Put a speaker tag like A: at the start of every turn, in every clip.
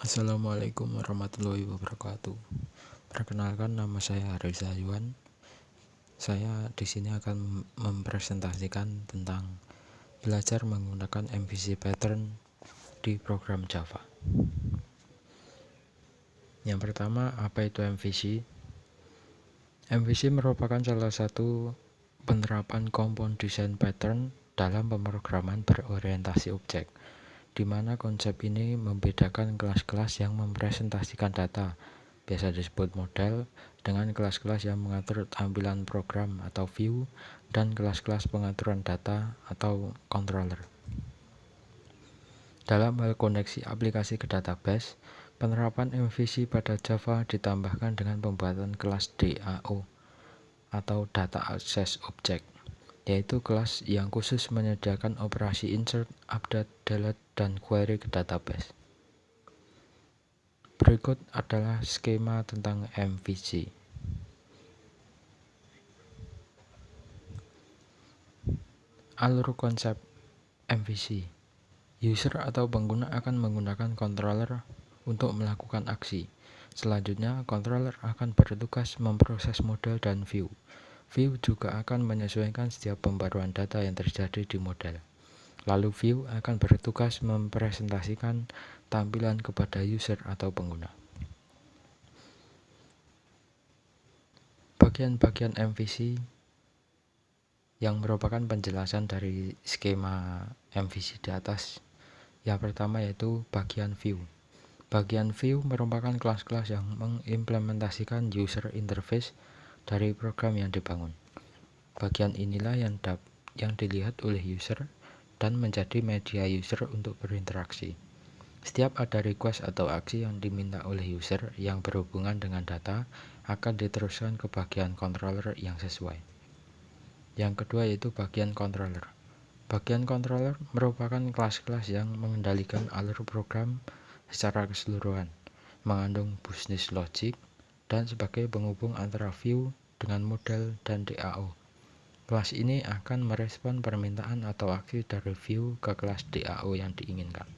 A: Assalamualaikum warahmatullahi wabarakatuh. Perkenalkan, nama saya Reza Yuan. Saya di sini akan mempresentasikan tentang belajar menggunakan MVC pattern di program Java. Yang pertama, apa itu MVC? MVC merupakan salah satu penerapan kompon desain pattern dalam pemrograman berorientasi objek, di mana konsep ini membedakan kelas-kelas yang mempresentasikan data, biasa disebut model, dengan kelas-kelas yang mengatur tampilan program atau view, dan kelas-kelas pengaturan data atau controller. Dalam hal koneksi aplikasi ke database, penerapan MVC pada Java ditambahkan dengan pembuatan kelas DAO atau Data Access Object, yaitu kelas yang khusus menyediakan operasi insert, update, delete, dan query ke database. Berikut adalah skema tentang MVC. Alur konsep MVC. User atau pengguna akan menggunakan controller untuk melakukan aksi. Selanjutnya, controller akan bertugas memproses model dan view. View juga akan menyesuaikan setiap pembaruan data yang terjadi di model. Lalu view akan bertugas mempresentasikan tampilan kepada user atau pengguna. Bagian-bagian MVC yang merupakan penjelasan dari skema MVC di atas. Yang pertama yaitu bagian view. Bagian view merupakan kelas-kelas yang mengimplementasikan user interface dari program yang dibangun. Bagian inilah yang dilihat oleh user dan menjadi media user untuk berinteraksi. Setiap ada request atau aksi yang diminta oleh user yang berhubungan dengan data akan diteruskan ke bagian controller yang sesuai. Yang kedua yaitu bagian controller. Bagian controller merupakan kelas-kelas yang mengendalikan alur program secara keseluruhan, mengandung business logic, dan sebagai penghubung antara view dengan model dan DAO. Kelas ini akan merespon permintaan atau aksi dari view ke kelas DAO yang diinginkan.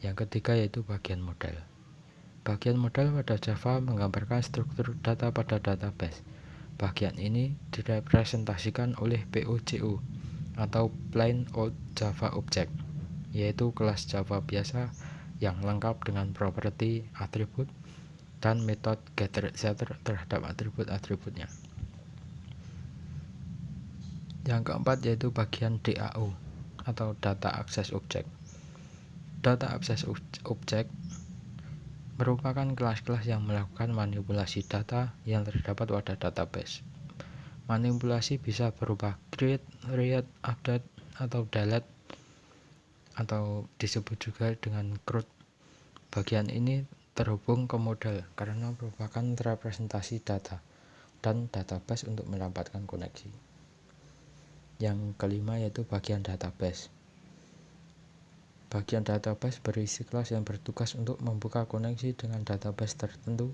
A: Yang ketiga yaitu bagian model. Bagian model pada Java menggambarkan struktur data pada database. Bagian ini direpresentasikan oleh POJO atau Plain Old Java Object, yaitu kelas Java biasa yang lengkap dengan properti, atribut, dan metode getter-setter terhadap atribut-atributnya. Yang keempat yaitu bagian DAO atau Data Access Object. Data Access Object merupakan kelas-kelas yang melakukan manipulasi data yang terdapat pada database. Manipulasi bisa berupa create, read, update, atau delete, atau disebut juga dengan CRUD. Bagian ini terhubung ke model karena merupakan representasi data dan database untuk mendapatkan koneksi. Yang kelima yaitu bagian database. Bagian database berisi kelas yang bertugas untuk membuka koneksi dengan database tertentu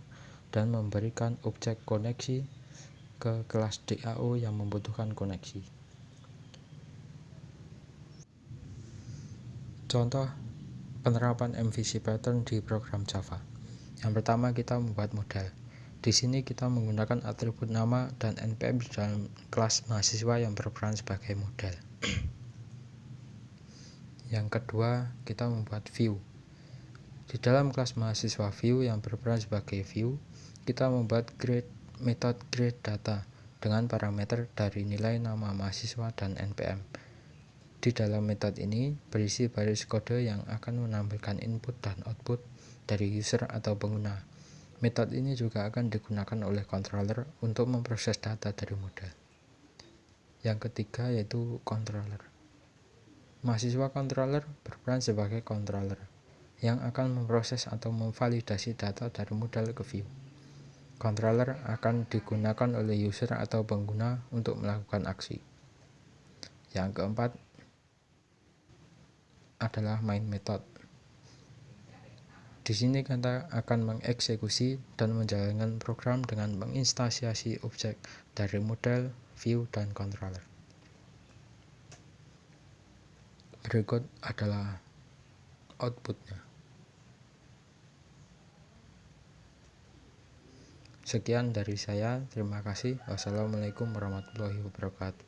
A: dan memberikan objek koneksi ke kelas DAO yang membutuhkan koneksi. Contoh penerapan MVC pattern di program Java. Yang pertama, kita membuat model. Di sini kita menggunakan atribut nama dan npm dalam kelas mahasiswa yang berperan sebagai model. Yang kedua, kita membuat view. Di dalam kelas mahasiswa view yang berperan sebagai view, kita membuat metode grade data dengan parameter dari nilai nama mahasiswa dan npm. Di dalam metode ini berisi baris kode yang akan menampilkan input dan output dari user atau pengguna. Metode ini juga akan digunakan oleh controller untuk memproses data dari model. Yang ketiga yaitu controller. Mahasiswa controller berperan sebagai controller yang akan memproses atau memvalidasi data dari model ke view. Controller akan digunakan oleh user atau pengguna untuk melakukan aksi. Yang keempat adalah main method. Di sini kita akan mengeksekusi dan menjalankan program dengan menginstansiasi objek dari model, view, dan controller. Berikut adalah outputnya. Sekian dari saya, terima kasih. Wassalamualaikum warahmatullahi wabarakatuh.